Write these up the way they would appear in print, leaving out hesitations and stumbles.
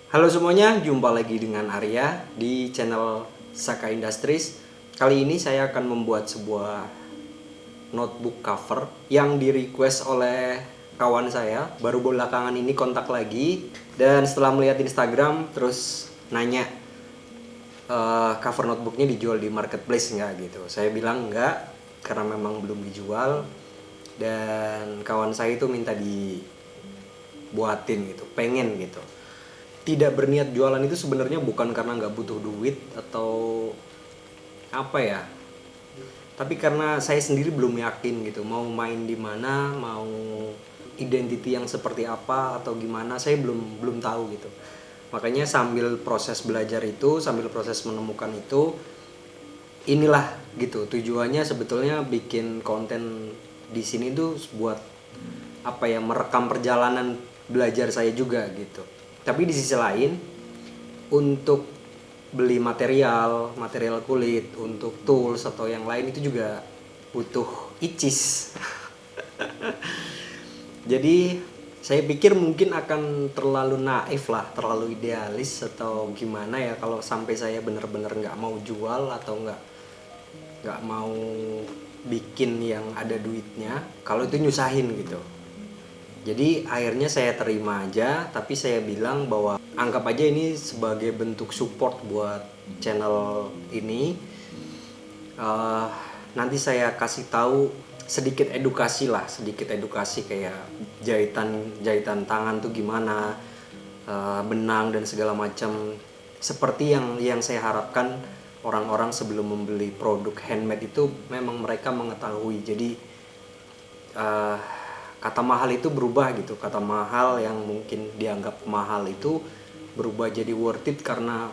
Halo semuanya, jumpa lagi dengan Arya di channel Saka Industries. Kali ini saya akan membuat sebuah notebook cover yang di-request oleh kawan saya. Baru belakangan ini kontak lagi dan setelah melihat Instagram terus nanya cover notebooknya dijual di marketplace nggak gitu. Saya bilang nggak karena memang belum dijual dan kawan saya itu minta dibuatin gitu, pengen gitu. Tidak berniat jualan itu sebenarnya bukan karena nggak butuh duit atau apa ya, tapi karena saya sendiri belum yakin gitu mau main di mana, mau identity yang seperti apa atau gimana, saya belum belum tahu gitu. Makanya sambil proses belajar itu, sambil proses menemukan itu, inilah gitu tujuannya sebetulnya bikin konten di sini tuh buat apa ya, merekam perjalanan belajar saya juga gitu. Tapi di sisi lain, untuk beli material kulit, untuk tools atau yang lain itu juga butuh icis. Jadi saya pikir mungkin akan terlalu naif lah, terlalu idealis atau gimana ya kalau sampai saya bener-bener nggak mau jual atau nggak mau bikin yang ada duitnya kalau itu nyusahin gitu. Jadi akhirnya saya terima aja, tapi saya bilang bahwa anggap aja ini sebagai bentuk support buat channel ini. Eh, Nanti saya kasih tahu sedikit edukasi lah, sedikit edukasi kayak jahitan jahitan tangan tuh gimana, benang dan segala macam. Seperti yang saya harapkan orang-orang sebelum membeli produk handmade itu memang mereka mengetahui. Jadi uh, kata mahal itu berubah gitu, kata mahal yang mungkin dianggap mahal itu berubah jadi worth it karena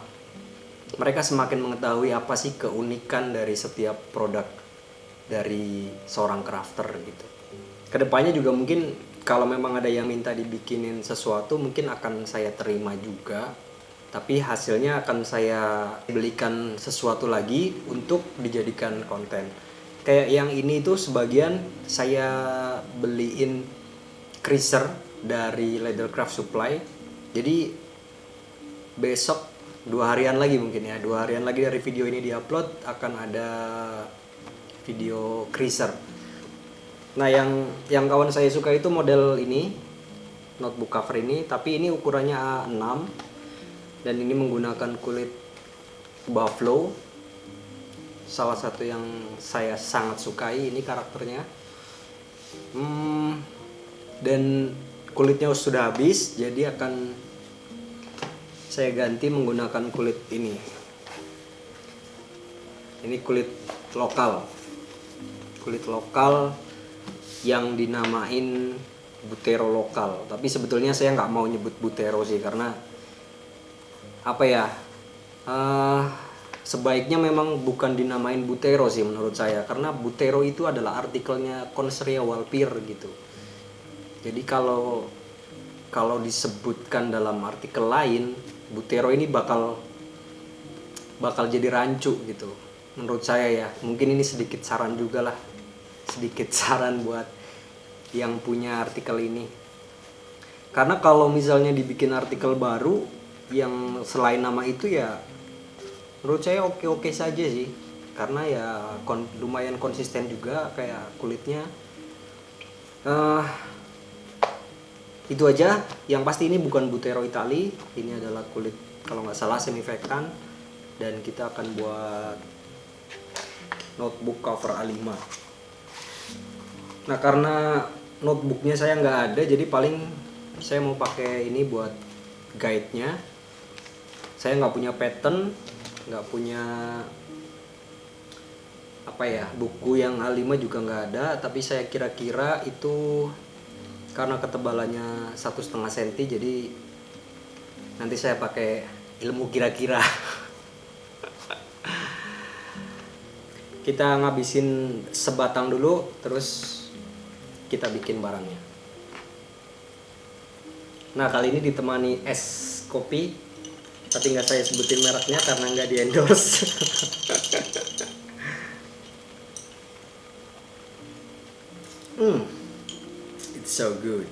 mereka semakin mengetahui apa sih keunikan dari setiap produk dari seorang crafter gitu. Kedepannya juga mungkin kalau memang ada yang minta dibikinin sesuatu mungkin akan saya terima juga, tapi hasilnya akan saya belikan sesuatu lagi untuk dijadikan konten. Kayak yang ini tuh sebagian saya beliin creaser dari Leathercraft Supply. Jadi besok 2 harian lagi mungkin ya, 2 harian lagi dari video ini diupload akan ada video creaser. Nah yang kawan saya suka itu model ini, notebook cover ini, tapi ini ukurannya A6 dan ini menggunakan kulit buffalo. Salah satu yang saya sangat sukai ini karakternya. Dan kulitnya sudah habis, jadi akan saya ganti menggunakan kulit ini. Ini kulit lokal. Kulit lokal yang dinamain butero lokal. Tapi sebetulnya saya nggak mau nyebut butero sih karena apa ya? Sebaiknya memang bukan dinamain butero sih menurut saya, karena butero itu adalah artikelnya Conserria Walpir gitu. Jadi kalau disebutkan dalam artikel lain, butero ini bakal jadi rancu gitu. Menurut saya ya, mungkin ini sedikit saran juga lah. Sedikit saran buat yang punya artikel ini. Karena kalau misalnya dibikin artikel baru yang selain nama itu ya menurut saya oke-oke saja sih. Karena ya lumayan konsisten juga kayak kulitnya. Itu aja. Yang pasti ini bukan butero Itali, ini adalah kulit kalau nggak salah semifekan, dan kita akan buat notebook cover A5. Nah karena notebooknya saya nggak ada, jadi paling saya mau pakai ini buat guide-nya. Saya nggak punya pattern, nggak punya apa ya, buku yang A5 juga nggak ada, tapi saya kira-kira itu karena ketebalannya 1,5 cm, jadi nanti saya pakai ilmu kira-kira. Kita ngabisin sebatang dulu, terus kita bikin barangnya. Nah kali ini ditemani es kopi, tapi nggak saya sebutin mereknya karena nggak di endorse. It's so good.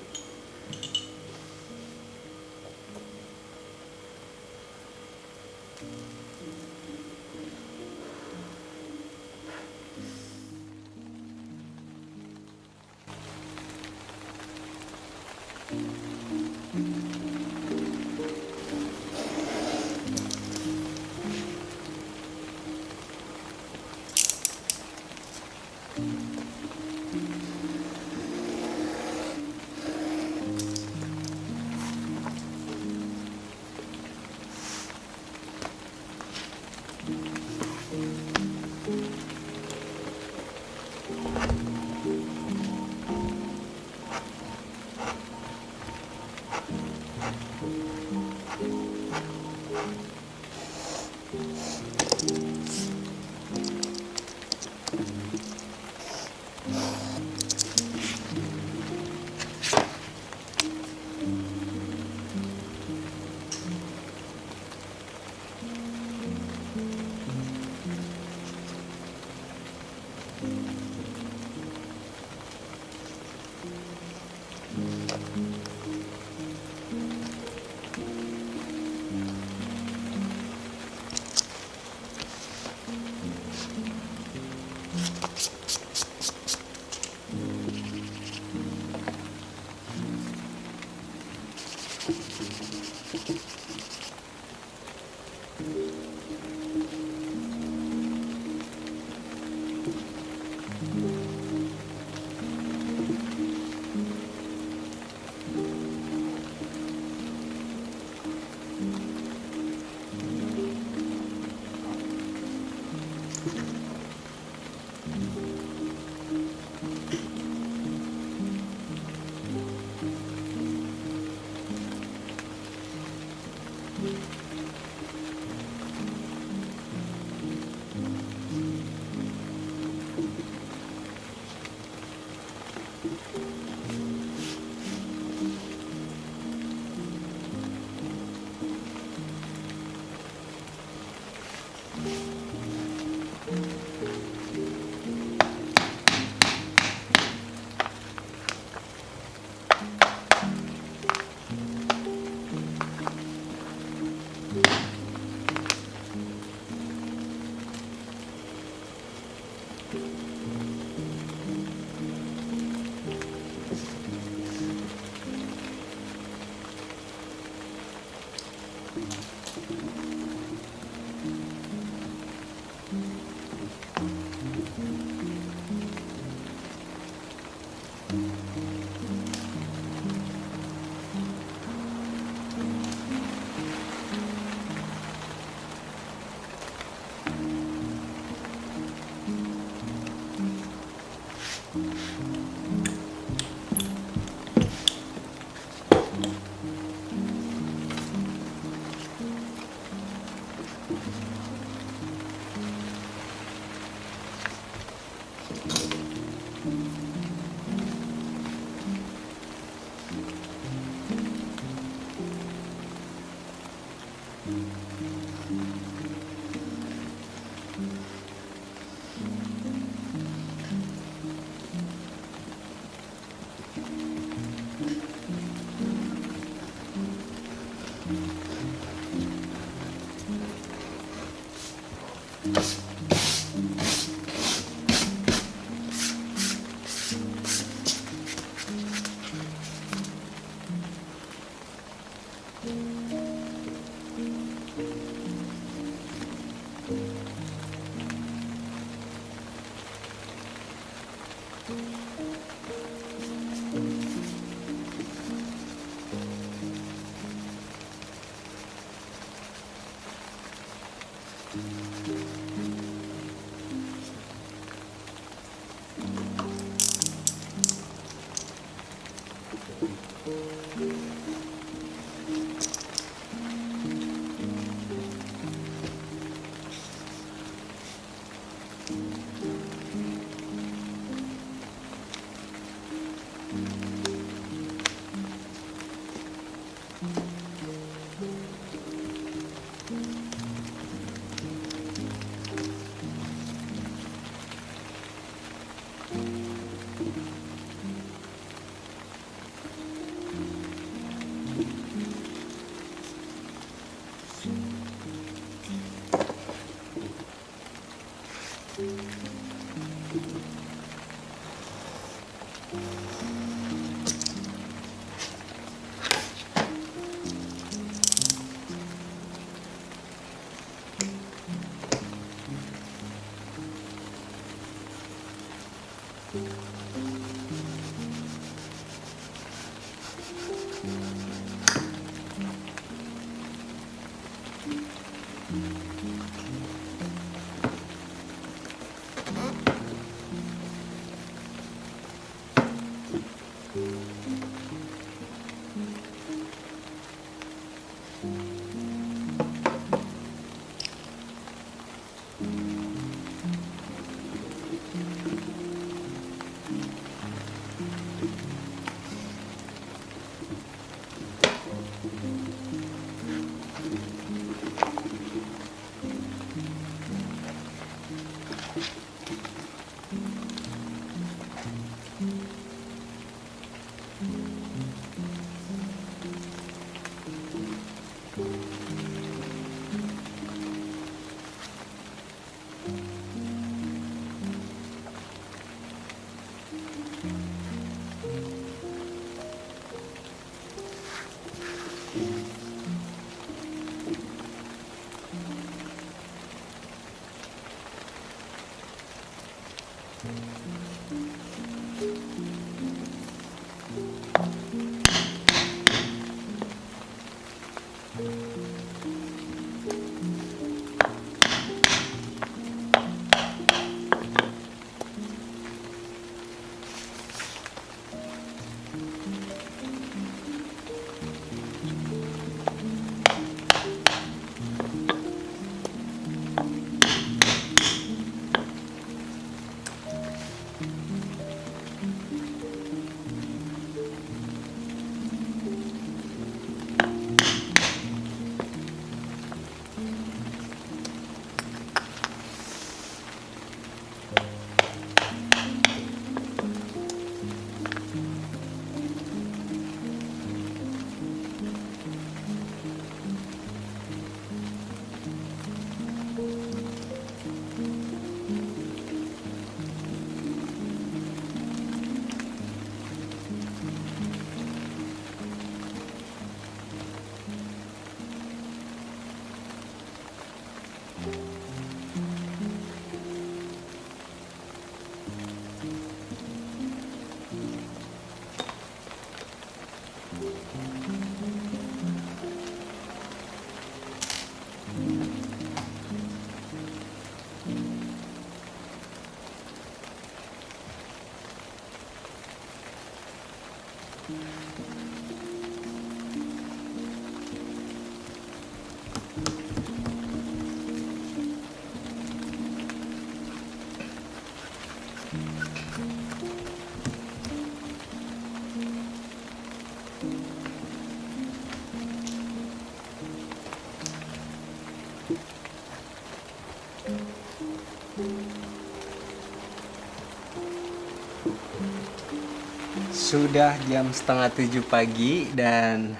Sudah jam 6:30 pagi dan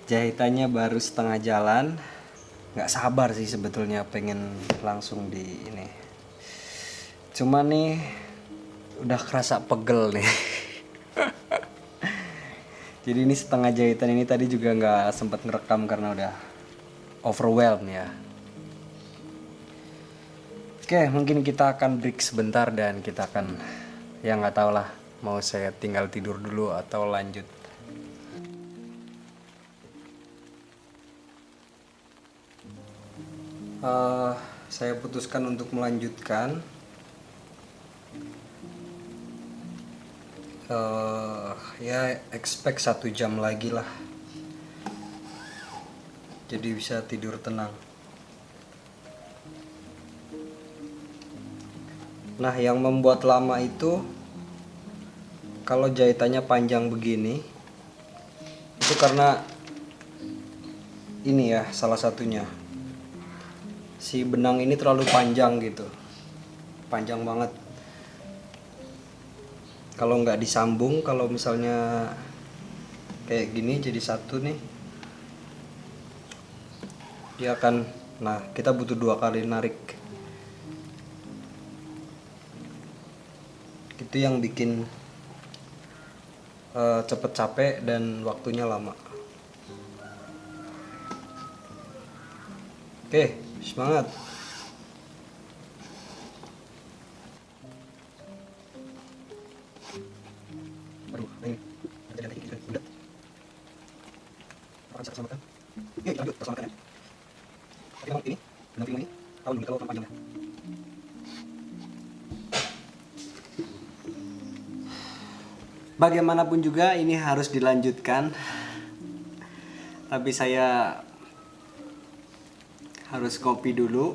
jahitannya baru setengah jalan. Nggak sabar sih sebetulnya pengen langsung di ini. Cuma nih udah kerasa pegel nih. Jadi ini setengah jahitan ini tadi juga nggak sempat ngerekam karena udah overwhelmed ya. Oke, mungkin kita akan break sebentar dan kita akan, ya nggak tahu lah, mau saya tinggal tidur dulu atau lanjut. Saya putuskan untuk melanjutkan. Ya expect 1 jam lagi lah. Jadi bisa tidur tenang. Nah, yang membuat lama itu kalau jahitannya panjang begini itu karena ini ya salah satunya. Si benang ini terlalu panjang gitu. Panjang banget. Kalau nggak disambung, kalau misalnya kayak gini jadi satu nih, dia akan, nah kita butuh 2 kali narik. Itu yang bikin cepet capek dan waktunya lama. Oke, semangat. Aduh, ini udah. Akan saya samakan. Oke, lanjut kita samakan ya. Tapi memang ini, benang film ini tahu dulu kalau panjangnya. Bagaimanapun juga ini harus dilanjutkan. Tapi saya harus kopi dulu.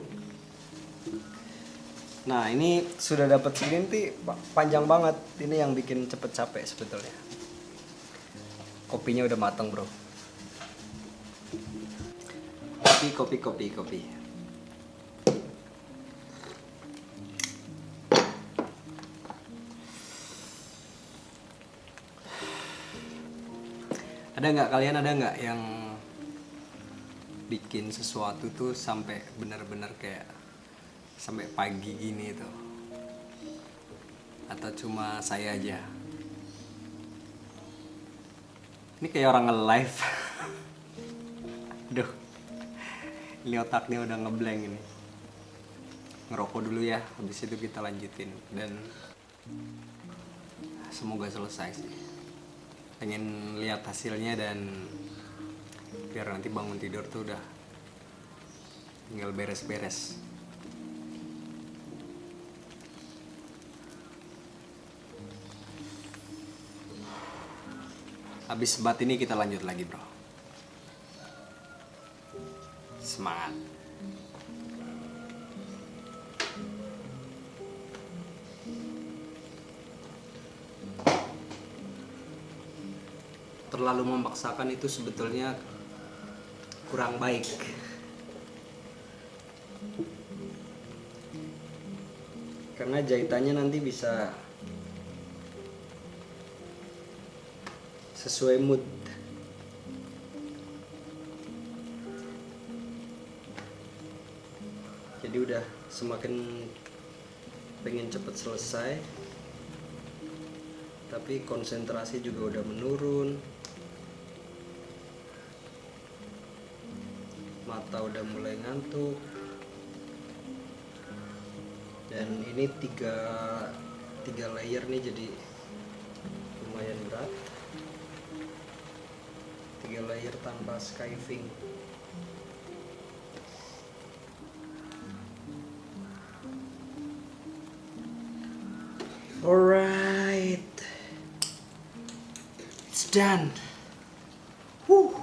Nah, ini sudah dapat segini nih, panjang banget. Ini yang bikin cepet capek sebetulnya. Kopinya udah matang, bro. Kopi. Kalian ada nggak yang bikin sesuatu tuh sampai benar-benar kayak sampai pagi gini tuh? Atau cuma saya aja? Ini kayak orang nge-live. Aduh, ini otaknya udah ngeblank ini. Ngerokok dulu ya, habis itu kita lanjutin. Dan semoga selesai sih. Pengen lihat hasilnya dan biar nanti bangun tidur tuh udah tinggal beres-beres. Habis sebat ini kita lanjut lagi bro. Semangat. Terlalu memaksakan itu sebetulnya kurang baik. Karena jahitannya nanti bisa sesuai mood. Jadi udah semakin pengen cepet selesai, tapi konsentrasi juga udah menurun, mata udah mulai ngantuk. Dan ini tiga layer nih, jadi lumayan berat. 3 layer tanpa skiving. Alright, it's done. Woo.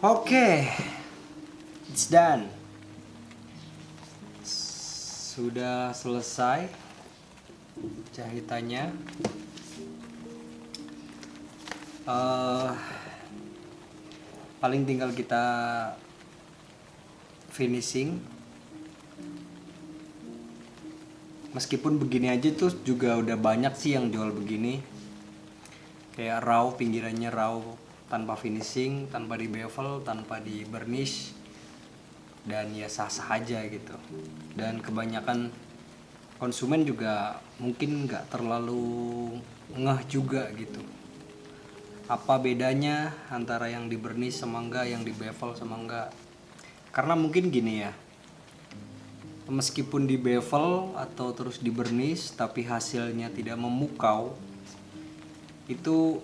Oke, it's done. Sudah selesai jahitannya. Paling tinggal kita finishing. Meskipun begini aja tuh juga udah banyak sih yang jual begini, kayak raw, pinggirannya raw, tanpa finishing, tanpa di bevel, tanpa di burnish, dan ya sah-sah aja gitu. Dan kebanyakan konsumen juga mungkin nggak terlalu ngeh juga gitu, apa bedanya antara yang di burnish sama enggak, yang di bevel sama enggak. Karena mungkin gini ya, meskipun di bevel atau terus di burnish tapi hasilnya tidak memukau, itu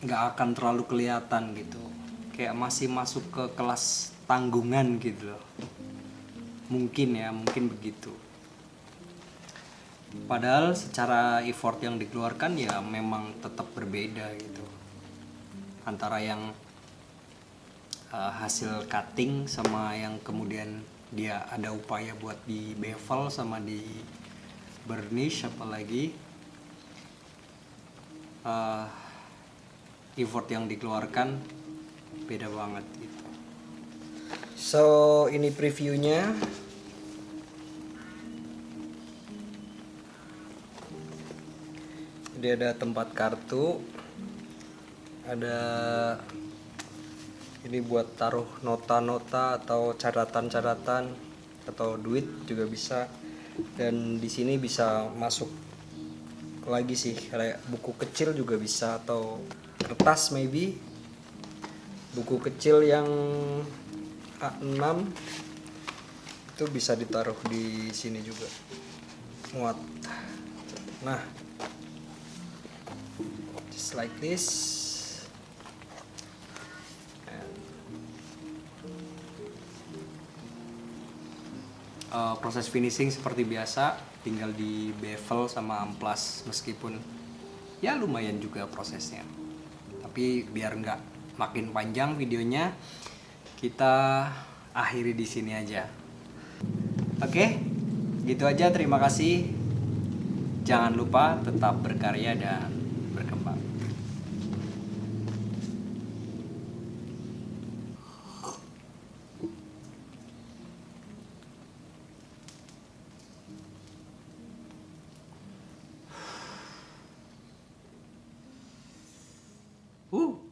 nggak akan terlalu kelihatan gitu, kayak masih masuk ke kelas tanggungan gitu loh. Mungkin begitu. Padahal secara effort yang dikeluarkan ya memang tetap berbeda gitu, antara yang hasil cutting sama yang kemudian dia ada upaya buat di bevel sama di burnish. Apalagi effort yang dikeluarkan beda banget gitu. So ini previewnya. Dia ada tempat kartu, ada ini buat taruh nota-nota atau catatan-catatan atau duit juga bisa. Dan di sini bisa masuk lagi sih, kayak buku kecil juga bisa, atau kertas maybe. Buku kecil yang A6 itu bisa ditaruh di sini juga, muat. Nah, just like this. Proses finishing seperti biasa, tinggal di bevel sama amplas, meskipun ya lumayan juga prosesnya. Tapi biar nggak makin panjang videonya, kita akhiri di sini aja. Oke, gitu aja. Terima kasih. Jangan lupa tetap berkarya dan berkembang. Woo!